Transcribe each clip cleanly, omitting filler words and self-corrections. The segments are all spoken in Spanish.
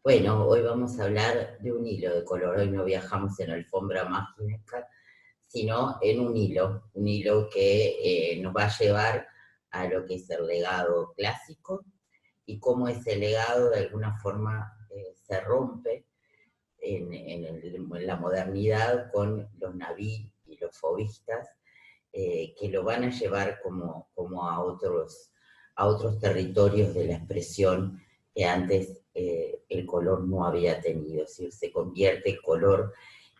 Bueno, hoy vamos a hablar de un hilo de color. Hoy no viajamos en alfombra mágica, sino en un hilo que nos va a llevar a lo que es el legado clásico y cómo ese legado de alguna forma se rompe en la modernidad con los naví y los fauvistas, que lo van a llevar como a otros territorios de la expresión que antes el color no había tenido. Es decir, se convierte el color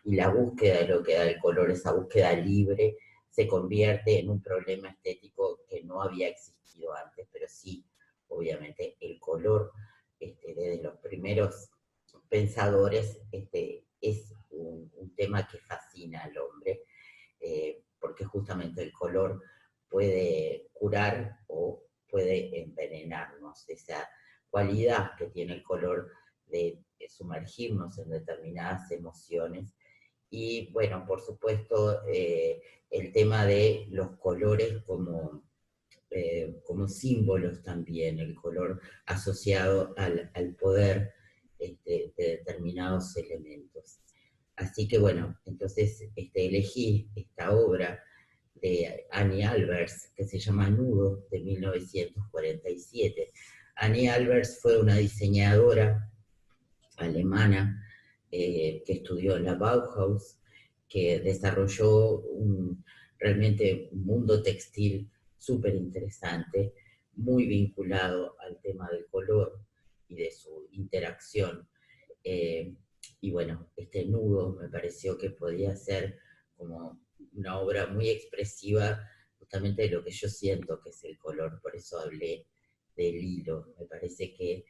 y la búsqueda de lo que da el color, esa búsqueda libre, se convierte en un problema estético que no había existido antes, pero sí, obviamente, el color, desde los primeros pensadores, es un tema que fascina al hombre, porque justamente el color puede curar o puede envenenarnos. Esa cualidad que tiene el color de sumergirnos en determinadas emociones. Y bueno, por supuesto, el tema de los colores como símbolos también, el color asociado al poder de determinados elementos. Así que bueno, entonces elegí esta obra de Annie Albers, que se llama Nudo, de 1947. Annie Albers fue una diseñadora alemana que estudió en la Bauhaus, que desarrolló realmente un mundo textil súper interesante, muy vinculado al tema del color y de su interacción. eh, y bueno, este nudo me pareció que podía ser como una obra muy expresiva justamente de lo que yo siento que es el color, por eso hablé del hilo. Me parece que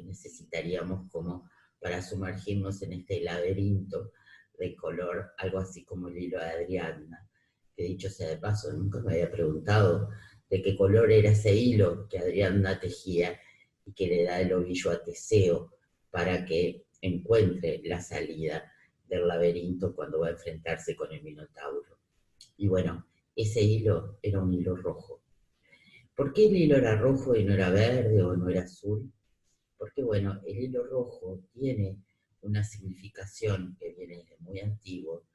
necesitaríamos como para sumergirnos en este laberinto de color, algo así como el hilo de Adriana, que dicho sea de paso, nunca me había preguntado de qué color era ese hilo que Adriana tejía y que le da el ovillo a Teseo para que encuentre la salida del laberinto cuando va a enfrentarse con el Minotauro. Y bueno, ese hilo era un hilo rojo. ¿Por qué el hilo era rojo y no era verde o no era azul? Porque bueno, el hilo rojo tiene una significación que viene desde muy antiguo,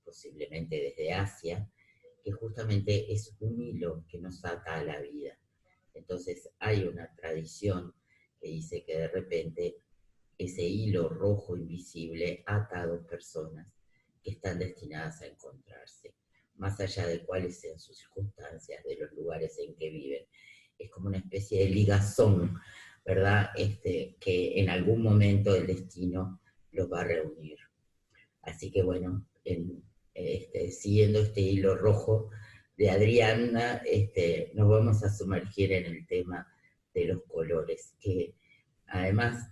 posiblemente desde Asia, que justamente es un hilo que nos ata a la vida. Entonces hay una tradición que dice que de repente ese hilo rojo invisible ata a dos personas que están destinadas a encontrarse, más allá de cuáles sean sus circunstancias, de los lugares en que viven. Es como una especie de ligazón, ¿verdad? Que en algún momento el destino los va a reunir. Así que bueno, siguiendo este hilo rojo de Adriana, nos vamos a sumergir en el tema de los colores, que además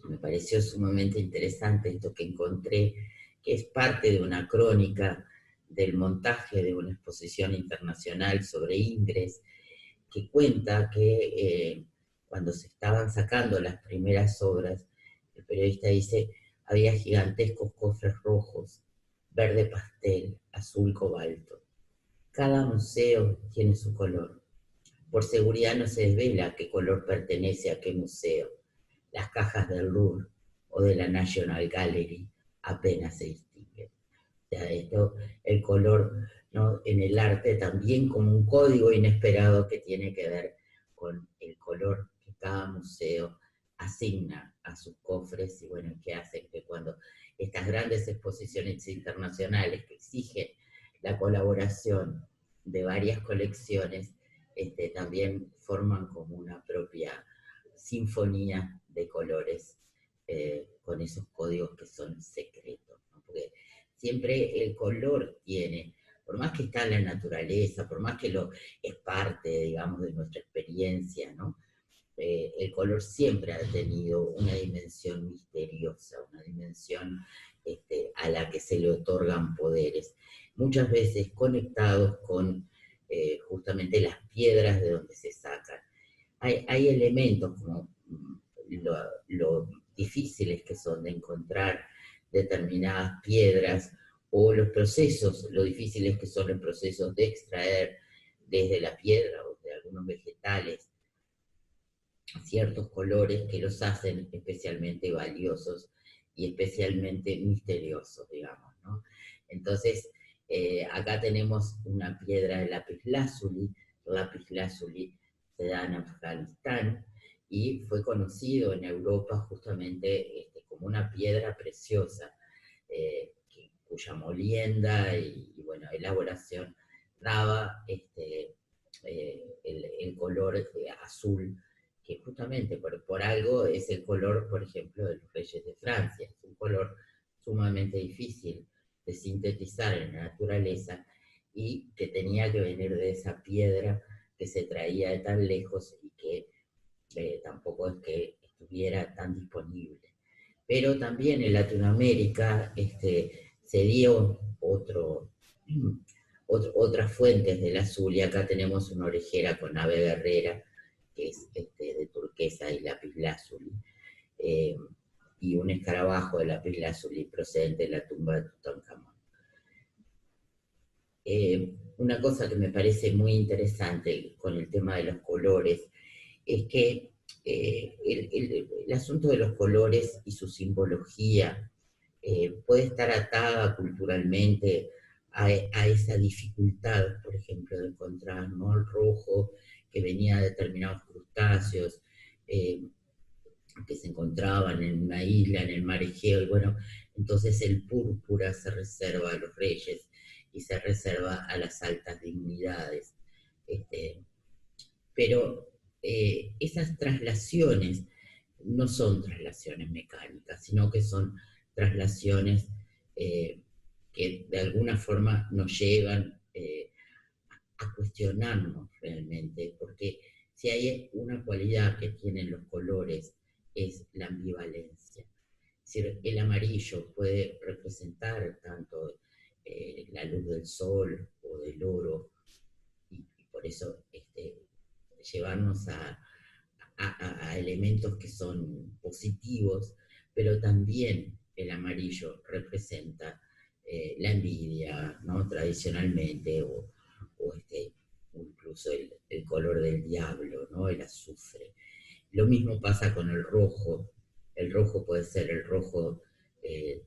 me pareció sumamente interesante esto que encontré, que es parte de una crónica del montaje de una exposición internacional sobre Ingres, que cuenta que cuando se estaban sacando las primeras obras, el periodista dice, había gigantescos cofres rojos, verde pastel, azul cobalto. Cada museo tiene su color. Por seguridad no se desvela qué color pertenece a qué museo. Las cajas del Louvre o de la National Gallery apenas se distinguen. O sea, el color, ¿no?, en el arte también como un código inesperado que tiene que ver con el color que cada museo asigna a sus cofres y bueno, que hace que cuando estas grandes exposiciones internacionales que exigen la colaboración de varias colecciones, también forman como una propia sinfonía de colores, con esos códigos que son secretos, ¿no? Porque siempre el color tiene, por más que está en la naturaleza, por más que es parte, digamos, de nuestra experiencia, ¿no? El color siempre ha tenido una dimensión misteriosa, una dimensión a la que se le otorgan poderes, muchas veces conectados con justamente las piedras de donde se sacan. Hay elementos como lo difíciles que son de encontrar determinadas piedras o los procesos, lo difíciles que son los procesos de extraer desde la piedra o de algunos vegetales ciertos colores que los hacen especialmente valiosos y especialmente misteriosos, digamos, ¿no? Entonces, acá tenemos una piedra de lapislázuli se da en Afganistán y fue conocido en Europa justamente como una piedra preciosa, cuya molienda y, bueno, elaboración daba el color azul, que justamente por algo es el color, por ejemplo, de los reyes de Francia. Es un color sumamente difícil de sintetizar en la naturaleza y que tenía que venir de esa piedra que se traía de tan lejos y que tampoco es que estuviera tan disponible. Pero también en Latinoamérica se dio otras fuentes del azul, y acá tenemos una orejera con ave guerrera, que es de turquesa y lapislázuli, eh, y un escarabajo de lapislázuli procedente de la tumba de Tutankamón. Una cosa que me parece muy interesante con el tema de los colores es que el asunto de los colores y su simbología puede estar atada culturalmente a esa dificultad, por ejemplo, de encontrar, ¿no?, el rojo que venía de determinados crustáceos que se encontraban en una isla, en el mar Egeo, y bueno, entonces el púrpura se reserva a los reyes y se reserva a las altas dignidades. Este, pero esas traslaciones no son traslaciones mecánicas, sino que son traslaciones eh, que de alguna forma nos llevan a cuestionarnos realmente, porque si hay una cualidad que tienen los colores es la ambivalencia. Es decir, el amarillo puede representar tanto la luz del sol o del oro, y por eso llevarnos a elementos que son positivos, pero también el amarillo representa la envidia, ¿no?, tradicionalmente, o incluso el color del diablo, ¿no?, el azufre. Lo mismo pasa con el rojo puede ser el rojo de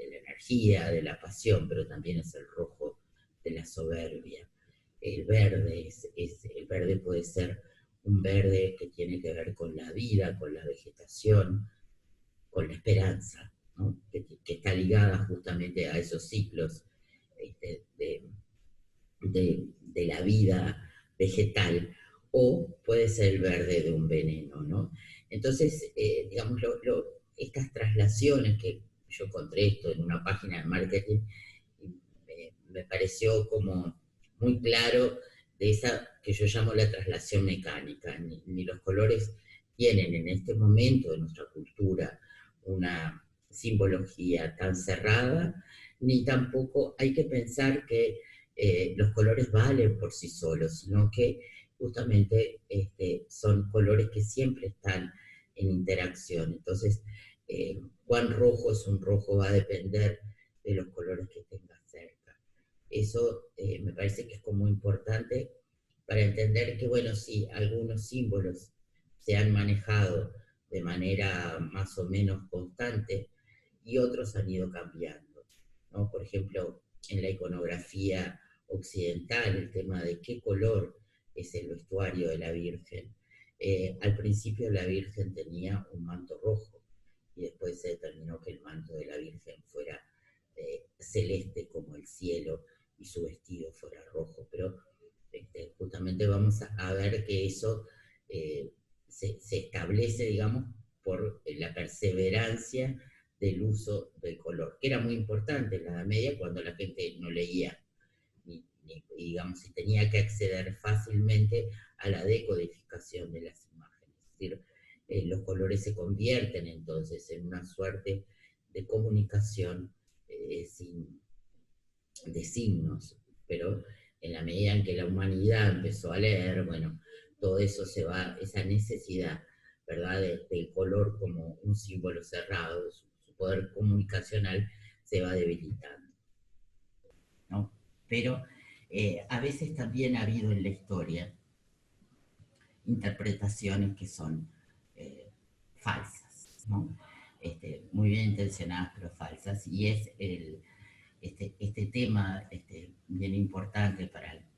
la energía, de la pasión, pero también es el rojo de la soberbia. El verde puede ser un verde que tiene que ver con la vida, con la vegetación, con la esperanza, ¿no?, que está ligada justamente a esos ciclos de la vida vegetal, o puede ser el verde de un veneno, ¿no? Entonces, digamos, estas traslaciones, que yo encontré esto en una página de marketing, me pareció como muy claro de esa que yo llamo la traslación mecánica. Ni los colores tienen en este momento de nuestra cultura una simbología tan cerrada, ni tampoco hay que pensar que los colores valen por sí solos, sino que justamente son colores que siempre están en interacción. Entonces, cuán rojo es un rojo va a depender de los colores que tengas cerca. Eso me parece que es como importante para entender que, bueno, sí, algunos símbolos se han manejado de manera más o menos constante y otros han ido cambiando, ¿no? Por ejemplo, en la iconografía occidental, el tema de qué color es el vestuario de la Virgen. Al principio la Virgen tenía un manto rojo y después se determinó que el manto de la Virgen fuera celeste como el cielo y su vestido fuera rojo, pero justamente vamos a ver que eso se establece, digamos, por la perseverancia del uso del color, que era muy importante en la Edad Media cuando la gente no leía, digamos, y tenía que acceder fácilmente a la decodificación de las imágenes. Es decir, los colores se convierten entonces en una suerte de comunicación de signos, pero en la medida en que la humanidad empezó a leer, bueno, todo eso se va, esa necesidad, ¿verdad?, del color como un símbolo cerrado, su poder comunicacional se va debilitando, ¿no? Pero a veces también ha habido en la historia interpretaciones que son falsas, ¿no? Muy bien intencionadas, pero falsas, y es este tema bien importante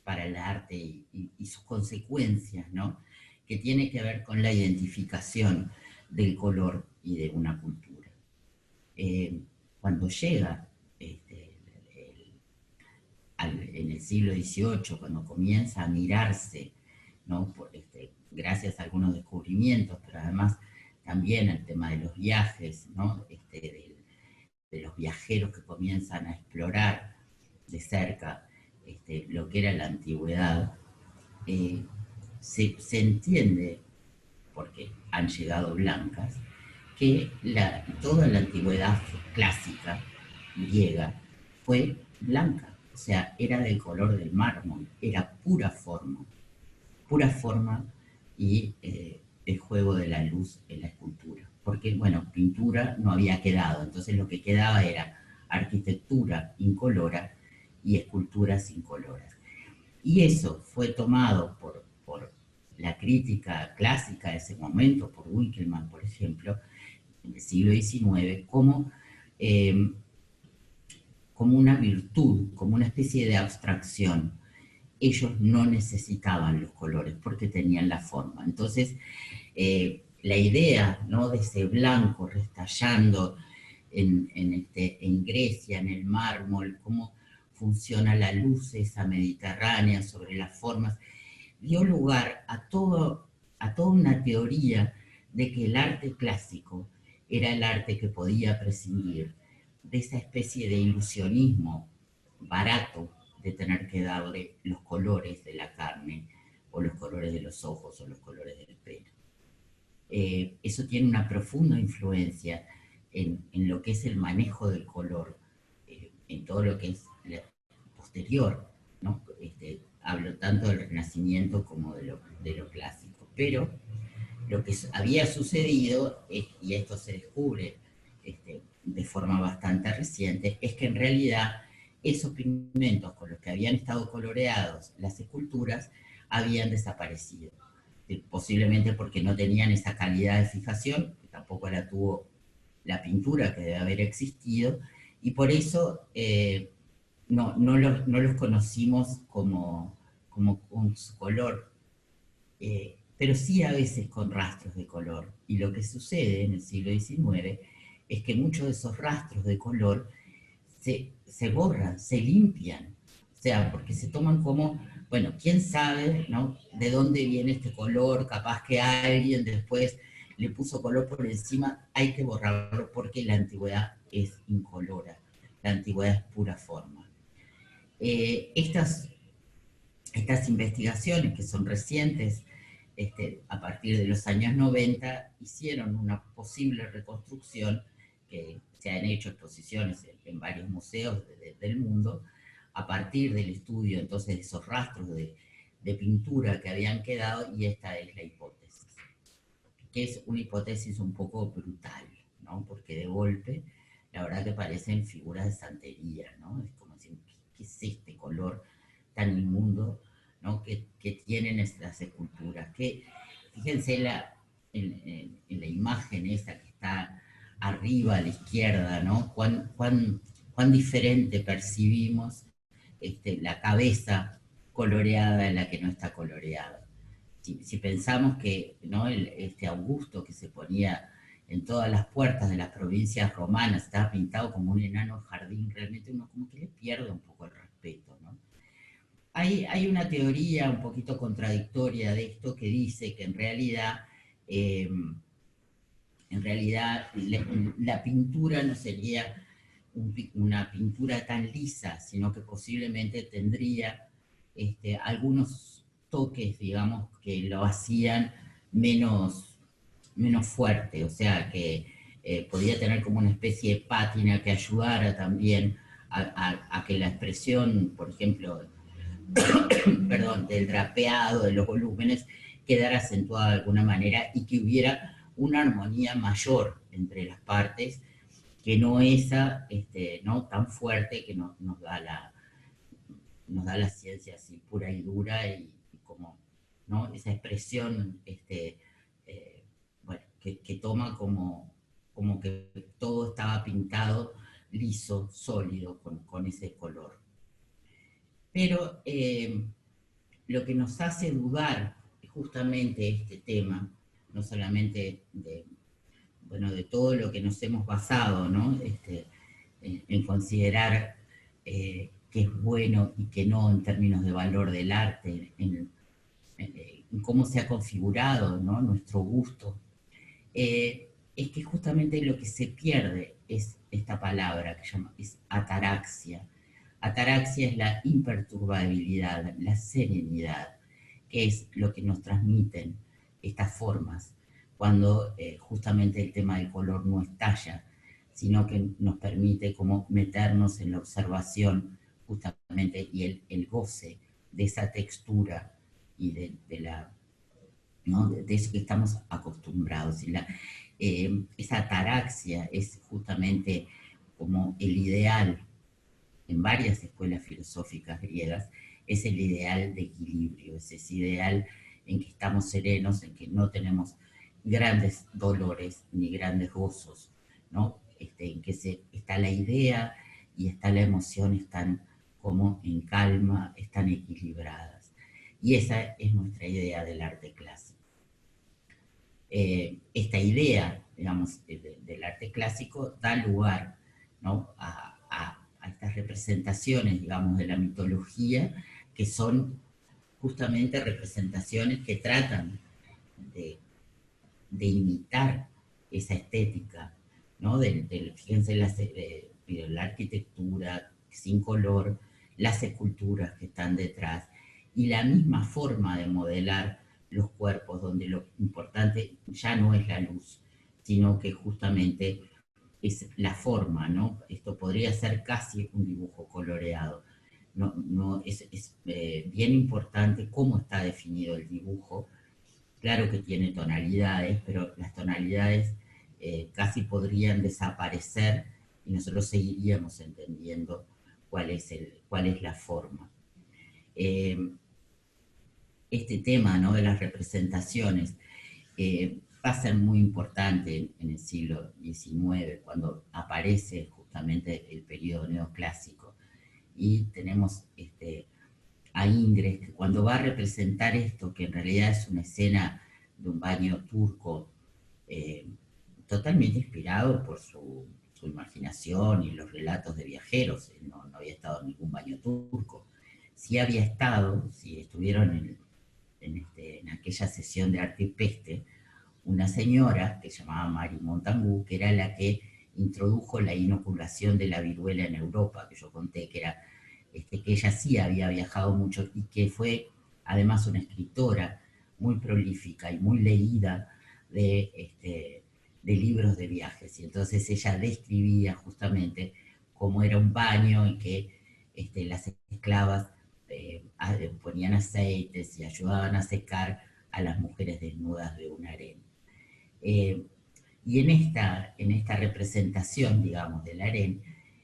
para el arte y sus consecuencias, ¿no? Que tiene que ver con la identificación del color y de una cultura. Cuando llega en el siglo XVIII, cuando comienza a mirarse, ¿no? Gracias a algunos descubrimientos, pero además también el tema de los viajes, ¿no? De los viajeros que comienzan a explorar de cerca lo que era la antigüedad, se entiende, porque han llegado blancas, que toda la antigüedad clásica griega fue blanca, o sea, era del color del mármol, era pura forma y el juego de la luz en la escultura. Porque, bueno, pintura no había quedado, entonces lo que quedaba era arquitectura incolora y esculturas incoloras. Y eso fue tomado por la crítica clásica de ese momento, por Winkelmann, por ejemplo, en el siglo XIX, eh, como una virtud, como una especie de abstracción. Ellos no necesitaban los colores porque tenían la forma. Entonces, la idea, ¿no?, de ese blanco restallando en Grecia, en el mármol, cómo funciona la luz esa mediterránea sobre las formas, dio lugar a toda una teoría de que el arte clásico era el arte que podía prescindir de esa especie de ilusionismo barato de tener que darle los colores de la carne, o los colores de los ojos, o los colores del pelo. Eso tiene una profunda influencia en lo que es el manejo del color, en todo lo que es posterior, ¿no? Hablo tanto del Renacimiento como de lo clásico. Pero lo que había sucedido, y esto se descubre de forma bastante reciente, es que en realidad esos pigmentos con los que habían estado coloreados las esculturas habían desaparecido. Posiblemente porque no tenían esa calidad de fijación, que tampoco la tuvo la pintura que debe haber existido, y por eso no los conocimos como con su color, pero sí a veces con rastros de color. Y lo que sucede en el siglo XIX es que muchos de esos rastros de color se borran, se limpian, o sea, porque se toman como, bueno, quién sabe, ¿no?, de dónde viene este color, capaz que alguien después le puso color por encima, hay que borrarlo porque la antigüedad es incolora, la antigüedad es pura forma. Estas investigaciones, que son recientes, a partir de los años 90, hicieron una posible reconstrucción, que se han hecho exposiciones en varios museos del mundo, a partir del estudio entonces de esos rastros de pintura que habían quedado, y esta es la hipótesis, que es una hipótesis un poco brutal, ¿no? Porque de golpe, la verdad que parecen figuras de santería, ¿no? Es como decir, ¿qué es este color tan inmundo, ¿no?, que tienen estas esculturas? Que, fíjense en la imagen esa que está arriba a la izquierda, ¿no? Cuán diferente percibimos la cabeza coloreada en la que no está coloreada. Si pensamos que, ¿no?, este Augusto que se ponía en todas las puertas de las provincias romanas estaba pintado como un enano jardín, realmente uno como que le pierde un poco el respeto, ¿no? Hay una teoría un poquito contradictoria de esto que dice que eh, en realidad la pintura no sería una pintura tan lisa, sino que posiblemente tendría algunos toques, digamos, que lo hacían menos fuerte, o sea, que podía tener como una especie de pátina que ayudara también a que la expresión, por ejemplo, perdón, del drapeado, de los volúmenes, quedara acentuada de alguna manera, y que hubiera una armonía mayor entre las partes, que no esa, ¿no?, tan fuerte que nos da la ciencia así pura y dura, y como, ¿no?, esa expresión bueno, que toma como que todo estaba pintado liso, sólido, con ese color. Pero lo que nos hace dudar justamente este tema, no solamente de todo lo que nos hemos basado, ¿no? En considerar qué es bueno y qué no en términos de valor del arte, en cómo se ha configurado, ¿no?, nuestro gusto, es que justamente lo que se pierde es esta palabra que es ataraxia. Ataraxia es la imperturbabilidad, la serenidad, que es lo que nos transmiten estas formas, cuando justamente el tema del color no estalla, sino que nos permite como meternos en la observación justamente y el goce de esa textura y ¿no?, de eso que estamos acostumbrados. Esa ataraxia es justamente como el ideal en varias escuelas filosóficas griegas, es el ideal de equilibrio, es ese ideal en que estamos serenos, en que no tenemos grandes dolores ni grandes gozos, ¿no? En que está la idea y está la emoción, están como en calma, están equilibradas. Y esa es nuestra idea del arte clásico. Esta idea, digamos, del arte clásico da lugar, ¿no?, a estas representaciones, digamos, de la mitología, que son justamente representaciones que tratan de imitar esa estética, ¿no? Fíjense, la arquitectura sin color, las esculturas que están detrás, y la misma forma de modelar los cuerpos, donde lo importante ya no es la luz, sino que justamente es la forma, ¿no? Esto podría ser casi un dibujo coloreado. Es bien importante cómo está definido el dibujo. Claro que tiene tonalidades, pero las tonalidades casi podrían desaparecer y nosotros seguiríamos entendiendo cuál es la forma. Este tema, ¿no?, de las representaciones va a ser muy importante en el siglo XIX, cuando aparece justamente el periodo neoclásico. Y tenemos a Ingres, que cuando va a representar esto, que en realidad es una escena de un baño turco, totalmente inspirado por su imaginación y los relatos de viajeros. No había estado en ningún baño turco. Sí había estado, sí estuvieron en aquella sesión de arte y peste, una señora que se llamaba Marie Montagu, que era la que introdujo la inoculación de la viruela en Europa, que yo conté que era que ella sí había viajado mucho y que fue además una escritora muy prolífica y muy leída de libros de viajes. Y entonces ella describía justamente cómo era un baño en que las esclavas ponían aceites y ayudaban a secar a las mujeres desnudas de un harén. Y en esta representación, digamos, del harén,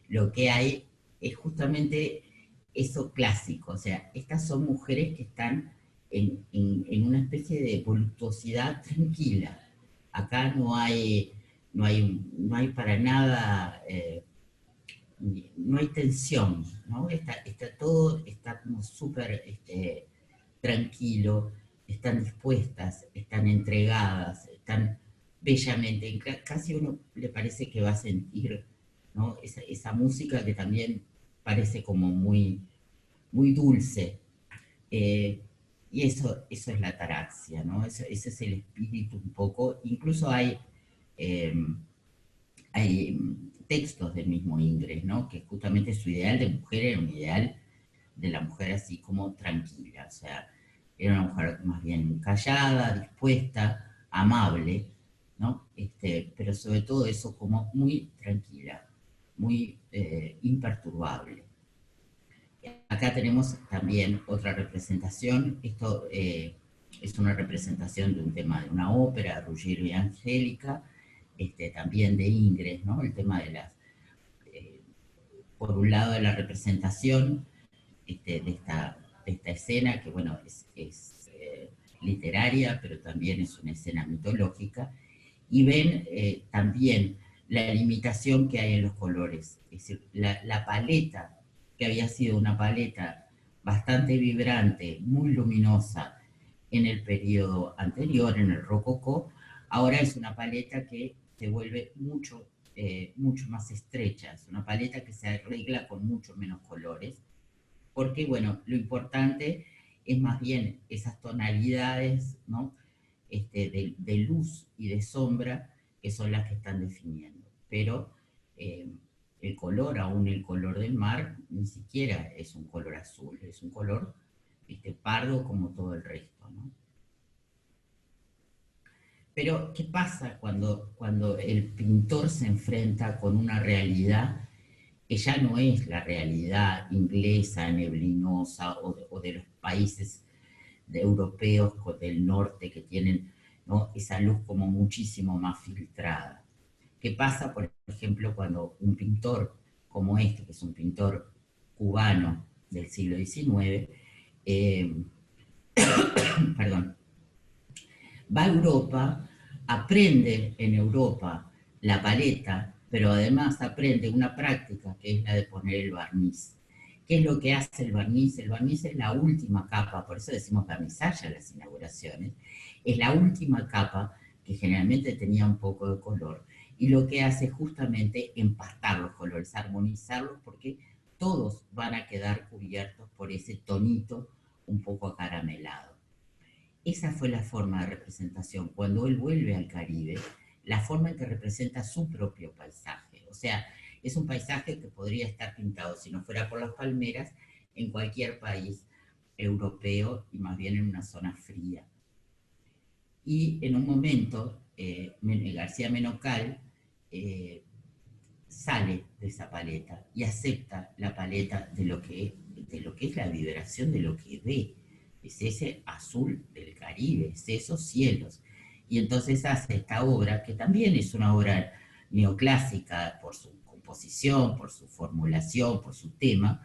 lo que hay es justamente eso clásico. O sea, estas son mujeres que están en una especie de voluptuosidad tranquila. Acá no hay para nada, no hay tensión, ¿no? Todo está como súper tranquilo, están dispuestas, están entregadas, están bellamente. Casi uno le parece que va a sentir, ¿no?, esa música que también parece como muy, muy dulce. Y eso es la ataraxia, ¿no? Ese es el espíritu un poco. Incluso hay textos del mismo Ingres, ¿no?, que justamente su ideal de mujer era un ideal de la mujer así como tranquila. O sea, era una mujer más bien callada, dispuesta, amable, ¿no? Pero sobre todo eso, como muy tranquila, muy imperturbable. Acá tenemos también otra representación. Esto es una representación de un tema de una ópera, Ruggiero y Angélica, también de Ingres, ¿no? El tema de por un lado, de la representación de esta escena, que bueno, es literaria, pero también es una escena mitológica, y ven también la limitación que hay en los colores. Es decir, la paleta, que había sido una paleta bastante vibrante, muy luminosa en el periodo anterior, en el rococó, ahora es una paleta que se vuelve mucho más estrecha, es una paleta que se arregla con mucho menos colores, porque bueno, lo importante es más bien esas tonalidades, ¿no? De luz y de sombra, que son las que están definiendo. Pero eh, el color, aún el color del mar, ni siquiera es un color azul, es un color pardo como todo el resto, ¿no? Pero, ¿qué pasa cuando el pintor se enfrenta con una realidad que ya no es la realidad inglesa, neblinosa, o de los países europeos del norte que tienen, ¿no?, esa luz como muchísimo más filtrada? ¿Qué pasa, por ejemplo, cuando un pintor como este, que es un pintor cubano del siglo XIX, eh, perdón, va a Europa, aprende en Europa la paleta, pero además aprende una práctica que es la de poner el barniz? ¿Qué es lo que hace el barniz? El barniz es la última capa, por eso decimos barnizaje a las inauguraciones, es la última capa que generalmente tenía un poco de color, y lo que hace es justamente empastar los colores, armonizarlos, porque todos van a quedar cubiertos por ese tonito un poco acaramelado. Esa fue la forma de representación. Cuando él vuelve al Caribe, la forma en que representa su propio paisaje. O sea, es un paisaje que podría estar pintado, si no fuera por las palmeras, en cualquier país europeo, y más bien en una zona fría. Y en un momento, García Menocal sale de esa paleta y acepta la paleta de lo que es la vibración de lo que ve. Es ese azul del Caribe, es esos cielos. Y entonces hace esta obra, que también es una obra neoclásica por su composición, por su formulación, por su tema,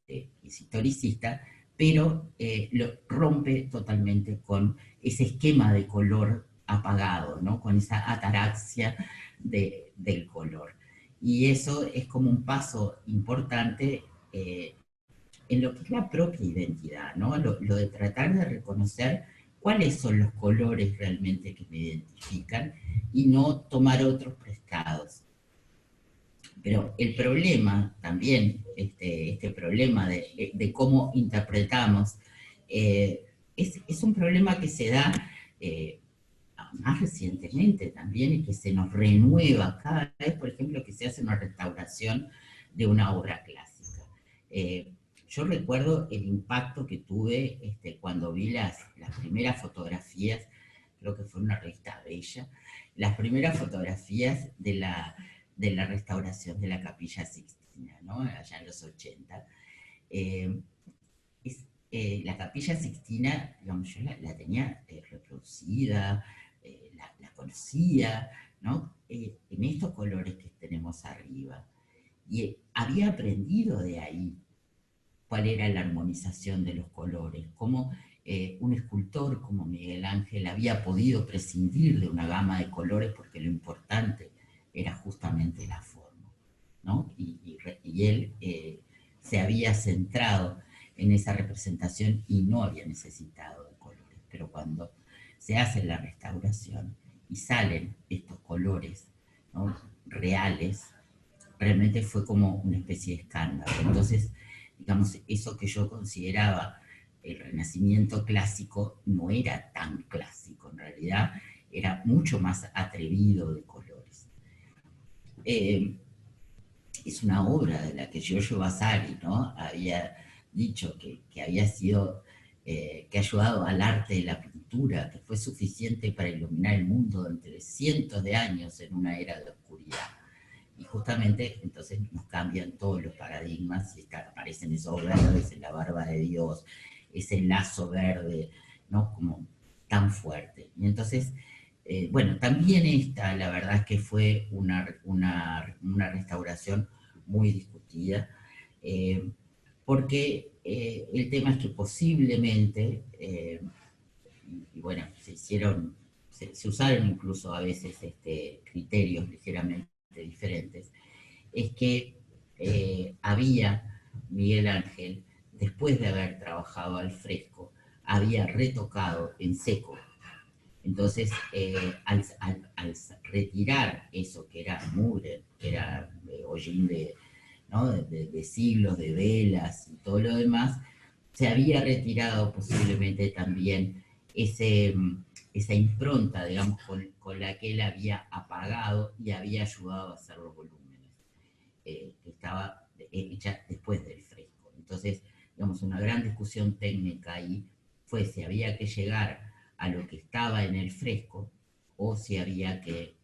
es historicista, pero lo rompe totalmente con ese esquema de color apagado, ¿no?, con esa ataraxia del color. Y eso es como un paso importante en lo que es la propia identidad, ¿no? Lo de tratar de reconocer cuáles son los colores realmente que me identifican y no tomar otros prestados. Pero el problema también, este problema de cómo interpretamos, es un problema que se da más recientemente también, y que se nos renueva cada vez, por ejemplo, que se hace una restauración de una obra clásica. Yo recuerdo el impacto que tuve cuando vi las primeras fotografías, creo que fue una revista Bella, las primeras fotografías de la restauración de la Capilla Sixtina, ¿no?, allá en los 80. Eh, la Capilla Sixtina, digamos, yo la tenía reproducida, la conocía, ¿no?, en estos colores que tenemos arriba. Y había aprendido de ahí cuál era la armonización de los colores, cómo un escultor como Miguel Ángel había podido prescindir de una gama de colores, porque lo importante era justamente la forma, ¿no? Y él se había centrado en esa representación y no había necesitado de colores. Pero cuando se hace la restauración y salen estos colores, ¿no?, reales, realmente fue como una especie de escándalo. Entonces, digamos, eso que yo consideraba el Renacimiento clásico no era tan clásico, en realidad era mucho más atrevido de colores. Es una obra de la que Giorgio Vasari, ¿no?, había dicho que había sido, que ha ayudado al arte de la pintura, que fue suficiente para iluminar el mundo durante cientos de años en una era de oscuridad. Y justamente entonces nos cambian todos los paradigmas, y aparecen esos verdes en la barba de Dios, ese lazo verde, ¿no?, como tan fuerte. Y entonces, bueno, también esta, la verdad es que fue una restauración muy discutida, porque y bueno, se se usaron incluso a veces criterios ligeramente diferentes, es que había Miguel Ángel, después de haber trabajado al fresco, había retocado en seco. Entonces, al retirar eso que era mugre, que era hollín ¿no? de siglos, de velas y todo lo demás, se había retirado posiblemente también esa impronta, digamos, con la que él había apagado y había ayudado a hacer los volúmenes, que estaba hecha después del fresco. Entonces, digamos, una gran discusión técnica ahí fue si había que llegar a lo que estaba en el fresco o si había que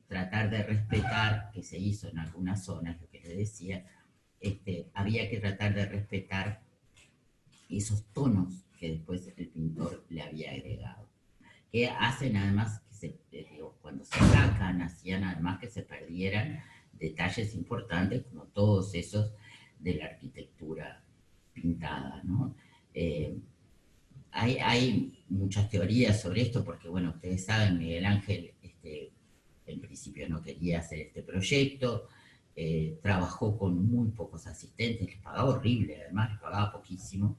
tratar de respetar, que se hizo en algunas zonas, lo que les decía, había que tratar de respetar esos tonos que después el pintor le había agregado, que hacen además que cuando se sacan, hacían además que se perdieran detalles importantes como todos esos de la arquitectura pintada, ¿no? Hay muchas teorías sobre esto porque, bueno, ustedes saben, Miguel Ángel en principio no quería hacer este proyecto, trabajó con muy pocos asistentes, les pagaba horrible, además les pagaba poquísimo,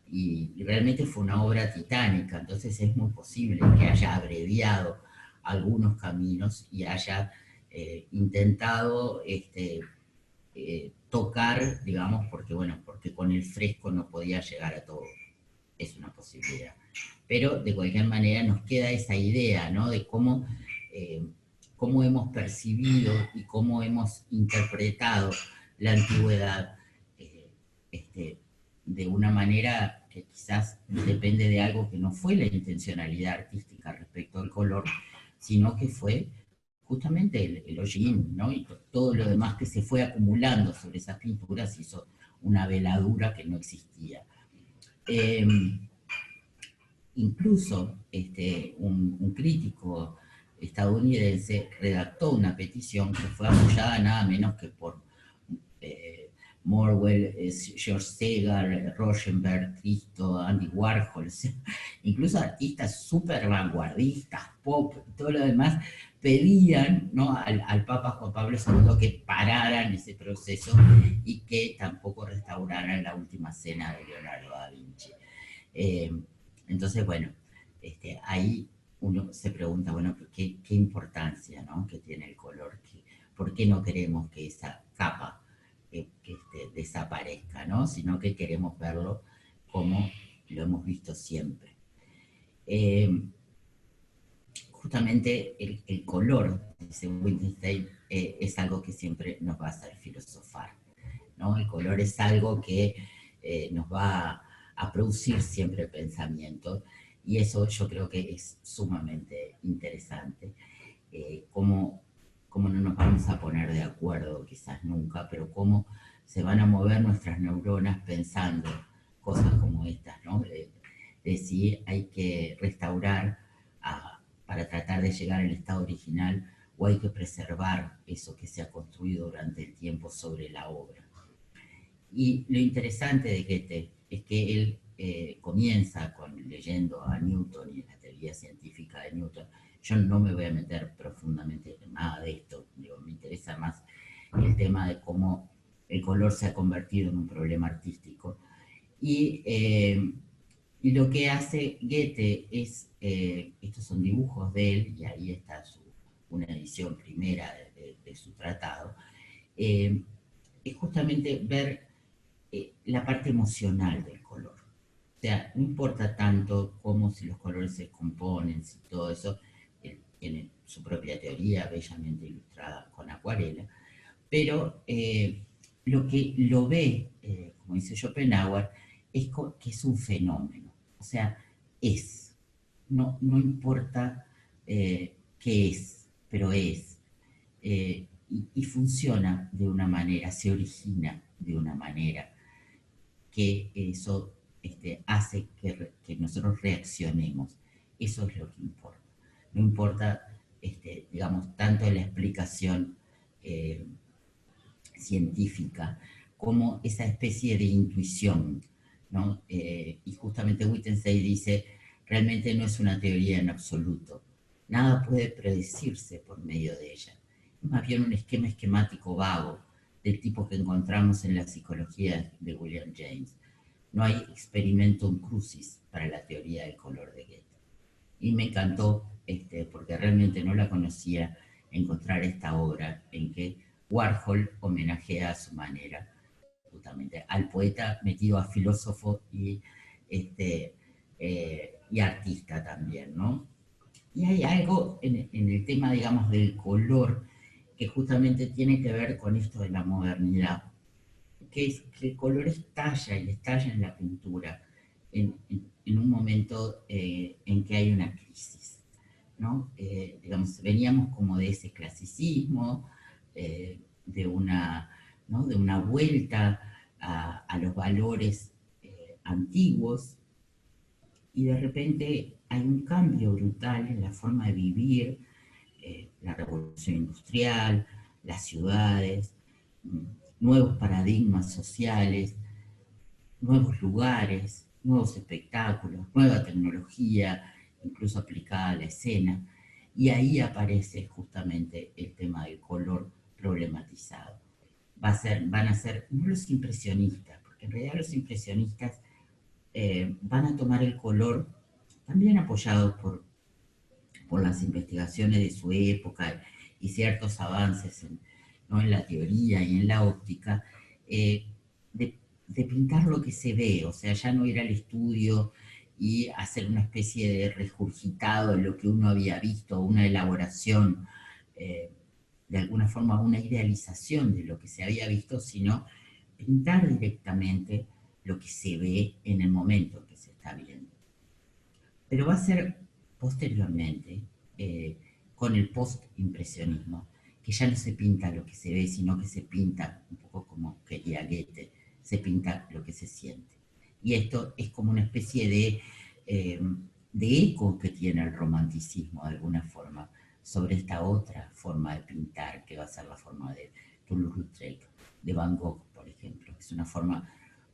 y realmente fue una obra titánica, entonces es muy posible que haya abreviado algunos caminos y haya intentado tocar, digamos, porque bueno, porque con el fresco no podía llegar a todo, es una posibilidad. Pero de cualquier manera nos queda esa idea, ¿no? De cómo hemos percibido y cómo hemos interpretado la antigüedad de una manera que quizás depende de algo que no fue la intencionalidad artística respecto al color, sino que fue justamente el hollín, ¿no? Y todo lo demás que se fue acumulando sobre esas pinturas hizo una veladura que no existía. Incluso un crítico estadounidense redactó una petición que fue apoyada nada menos que por Morwell, George Segal, Rauschenberg, Cristo, Andy Warhol, incluso artistas súper vanguardistas, pop y todo lo demás, pedían, ¿no? al Papa Juan Pablo II que pararan ese proceso y que tampoco restauraran la última cena de Leonardo da Vinci. Entonces, bueno, ahí uno se pregunta, bueno, ¿qué importancia, ¿no? que tiene el color? ¿Por qué no queremos que esa capa desaparezca, ¿no? Sino que queremos verlo como lo hemos visto siempre? Justamente el color, dice Wittgenstein, es algo que siempre nos va a hacer filosofar, ¿no? El color es algo que nos va a producir siempre pensamiento, y eso yo creo que es sumamente interesante. Cómo no nos vamos a poner de acuerdo, quizás nunca, pero cómo se van a mover nuestras neuronas pensando cosas como estas, ¿no? De si hay que restaurar para tratar de llegar al estado original o hay que preservar eso que se ha construido durante el tiempo sobre la obra. Y lo interesante de Goethe es que él comienza leyendo a Newton y la teoría científica de Newton. Yo no me voy a meter profundamente en nada de esto, digo, me interesa más el tema de cómo el color se ha convertido en un problema artístico. Y lo que hace Goethe es, estos son dibujos de él, y ahí está una edición primera de su tratado, es justamente ver la parte emocional del color. O sea, no importa tanto cómo si los colores se componen, si todo eso, tiene su propia teoría bellamente ilustrada con acuarela, pero lo que lo ve, como dice Schopenhauer, es que es un fenómeno. O sea, no importa qué es, pero es. Y funciona de una manera, se origina de una manera que eso hace que nosotros reaccionemos. Eso es lo que importa. No importa, digamos, tanto la explicación científica como esa especie de intuición, ¿no? Y justamente Wittgenstein dice, realmente no es una teoría en absoluto. Nada puede predecirse por medio de ella. Es más bien un esquema esquemático vago, del tipo que encontramos en la psicología de William James. No hay experimentum crucis para la teoría del color de Goethe. Y me encantó, porque realmente no la conocía, encontrar esta obra en que Warhol homenajea a su manera justamente al poeta metido a filósofo y artista también, ¿no? Y hay algo en el tema, digamos, del color que justamente tiene que ver con esto de la modernidad, que es que el color estalla y estalla en la pintura en un momento en que hay una crisis, ¿no? Digamos, veníamos como de ese clasicismo, de una, ¿no? De una vuelta a los valores antiguos, y de repente hay un cambio brutal en la forma de vivir, la revolución industrial, las ciudades, nuevos paradigmas sociales, nuevos lugares, nuevos espectáculos, nueva tecnología, incluso aplicada a la escena, y ahí aparece justamente el tema del color problematizado. Van a ser no los impresionistas, porque en realidad los impresionistas van a tomar el color, también apoyados por las investigaciones de su época y ciertos avances ¿no? en la teoría y en la óptica, de, de pintar lo que se ve, o sea, ya no ir al estudio y hacer una especie de regurgitado de lo que uno había visto, una elaboración, de alguna forma una idealización de lo que se había visto, sino pintar directamente lo que se ve en el momento que se está viendo. Pero va a ser posteriormente, eh, con el post-impresionismo, que ya no se pinta lo que se ve, sino que se pinta, un poco como quería Goethe, se pinta lo que se siente. Y esto es como una especie de eco que tiene el romanticismo, de alguna forma, sobre esta otra forma de pintar, que va a ser la forma de Toulouse-Lautrec, de Van Gogh, por ejemplo, que es una forma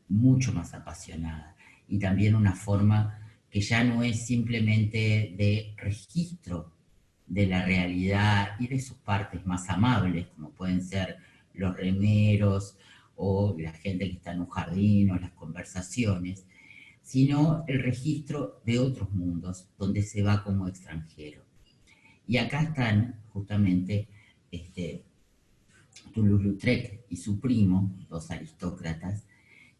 mucho más apasionada, y también una forma que ya no es simplemente de registro de la realidad y de sus partes más amables, como pueden ser los remeros o la gente que está en un jardín o las conversaciones, sino el registro de otros mundos donde se va como extranjero. Y acá están justamente Toulouse-Lautrec y su primo, dos aristócratas,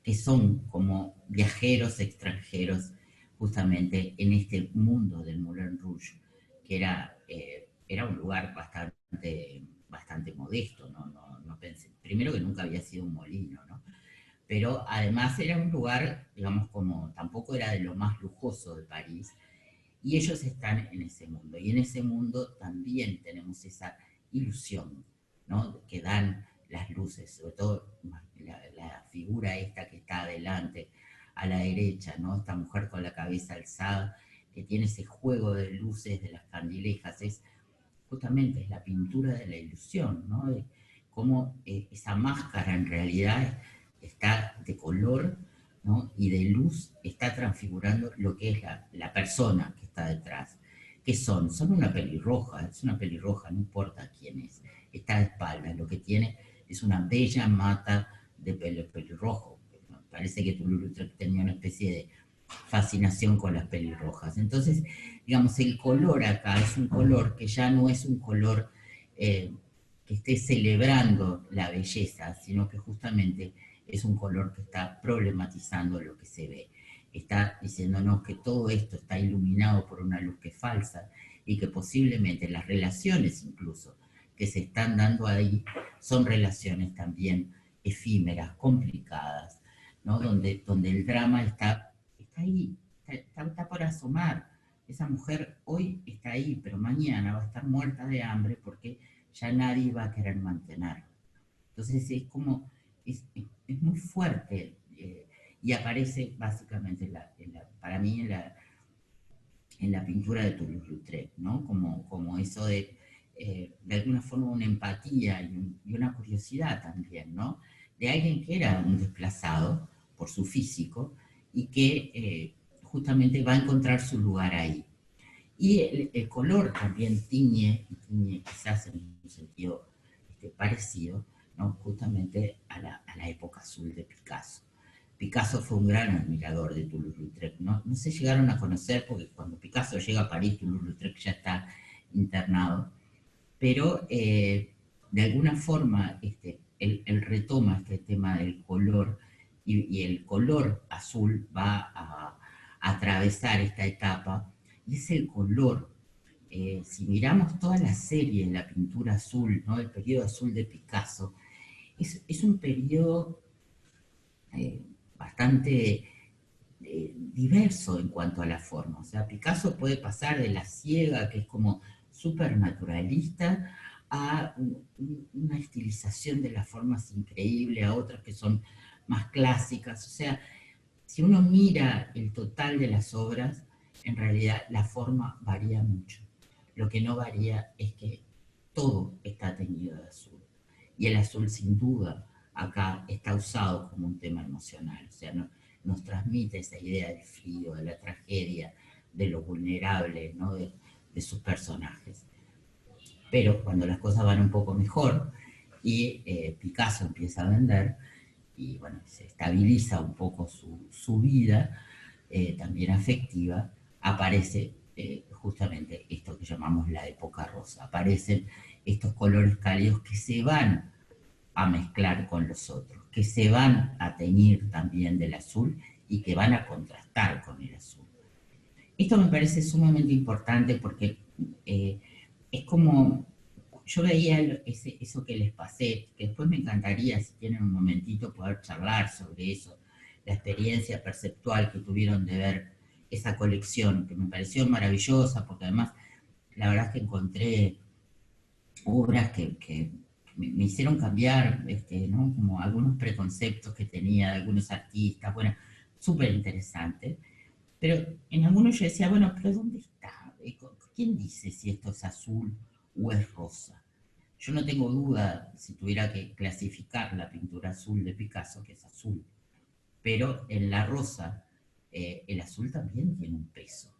que son como viajeros extranjeros justamente en este mundo del Moulin Rouge, que era un lugar bastante modesto, no pensé, primero que nunca había sido un molino, ¿no? Pero además era un lugar, digamos, como tampoco era de lo más lujoso de París, y ellos están en ese mundo, y en ese mundo también tenemos esa ilusión, ¿no? Que dan las luces, sobre todo la figura esta que está adelante, a la derecha, ¿no? Esta mujer con la cabeza alzada, que tiene ese juego de luces de las candilejas, justamente es la pintura de la ilusión, ¿no? De cómo esa máscara en realidad está de color, ¿no? Y de luz está transfigurando lo que es la persona que está detrás. ¿Qué son? Son una pelirroja, es una pelirroja, no importa quién es, está de espaldas, lo que tiene es una bella mata de pelo pelirrojo. Parece que Toulouse tenía una especie de fascinación con las pelirrojas. Entonces, digamos, el color acá es un color que ya no es un color que esté celebrando la belleza, sino que justamente es un color que está problematizando lo que se ve. Está diciéndonos que todo esto está iluminado por una luz que es falsa y que posiblemente las relaciones incluso que se están dando ahí son relaciones también efímeras, complicadas, ¿no? Donde el drama está ahí, está por asomar. Esa mujer hoy está ahí, pero mañana va a estar muerta de hambre porque ya nadie va a querer mantenerla. Entonces es como, es muy fuerte, y aparece básicamente para mí en la pintura de Toulouse-Lautrec, ¿no? Como eso de alguna forma una empatía y una curiosidad también, ¿no? De alguien que era un desplazado por su físico y que justamente va a encontrar su lugar ahí. Y el color también tiñe quizás en un sentido parecido, ¿no? Justamente a la época azul de Picasso. Picasso fue un gran admirador de Toulouse-Lautrec, ¿no? No se llegaron a conocer porque cuando Picasso llega a París, Toulouse-Lautrec ya está internado, pero de alguna forma él retoma este tema del color y el color azul va a atravesar esta etapa y es el color. Si miramos toda la serie de la pintura azul, ¿no? El periodo azul de Picasso, es un periodo bastante diverso en cuanto a la forma. O sea, Picasso puede pasar de la ciega, que es como súper naturalista, a una estilización de las formas increíble, a otras que son más clásicas. O sea, si uno mira el total de las obras, en realidad la forma varía mucho. Lo que no varía es que todo está teñido de azul. Y el azul, sin duda, acá está usado como un tema emocional. O sea, nos transmite esa idea del frío, de la tragedia, de lo vulnerable, ¿no? de sus personajes. Pero cuando las cosas van un poco mejor y Picasso empieza a vender, y bueno, se estabiliza un poco su vida, también afectiva, aparece justamente esto que llamamos la época rosa. Aparecen estos colores cálidos que se van a mezclar con los otros, que se van a teñir también del azul y que van a contrastar con el azul. Esto me parece sumamente importante porque es como, yo veía eso que les pasé, que después me encantaría, si tienen un momentito, poder charlar sobre eso, la experiencia perceptual que tuvieron de ver esa colección, que me pareció maravillosa, porque además la verdad es que encontré obras que me hicieron cambiar, ¿no? Como algunos preconceptos que tenía de algunos artistas, bueno, súper interesante. Pero en algunos yo decía, bueno, pero ¿dónde está? ¿Quién dice si esto es azul o es rosa? Yo no tengo duda, si tuviera que clasificar la pintura azul de Picasso, que es azul, pero en la rosa, el azul también tiene un peso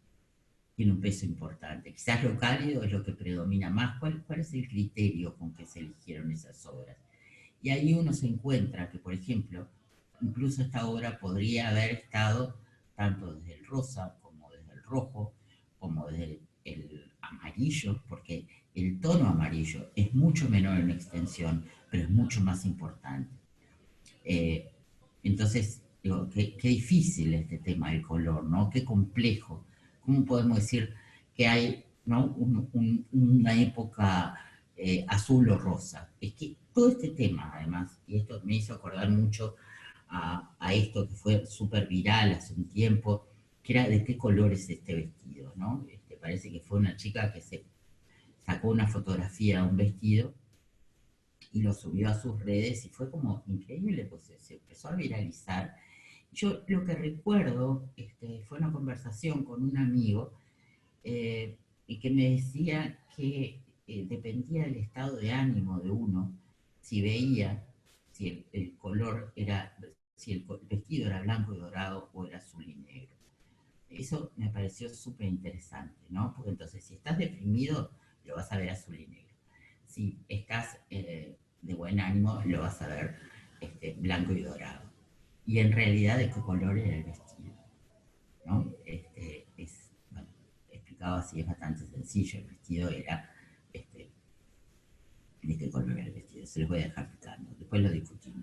importante. Quizás lo cálido es lo que predomina más. ¿Cuál es el criterio con que se eligieron esas obras? Y ahí uno se encuentra que, por ejemplo, incluso esta obra podría haber estado tanto desde el rosa como desde el rojo, como desde el amarillo, porque el tono amarillo es mucho menor en extensión, pero es mucho más importante. Eh, entonces, digo, qué difícil este tema del color, ¿no? Qué complejo. ¿Cómo podemos decir que hay, ¿no? Una época azul o rosa? Es que todo este tema, además, y esto me hizo acordar mucho a esto que fue súper viral hace un tiempo, que era de qué color es este vestido, ¿no? Parece que fue una chica que se sacó una fotografía de un vestido y lo subió a sus redes y fue como increíble, pues se empezó a viralizar. Yo lo que recuerdo fue una conversación con un amigo y que me decía que dependía del estado de ánimo de uno, si veía si el color era, si el vestido era blanco y dorado o era azul y negro. Eso me pareció súper interesante, ¿no? Porque entonces si estás deprimido, lo vas a ver azul y negro. Si estás de buen ánimo, lo vas a ver blanco y dorado. Y en realidad, ¿de qué color era el vestido? ¿No? Bueno, explicado así es bastante sencillo. El vestido era, ¿de qué color era el vestido? Se los voy a dejar picando, después lo discutimos.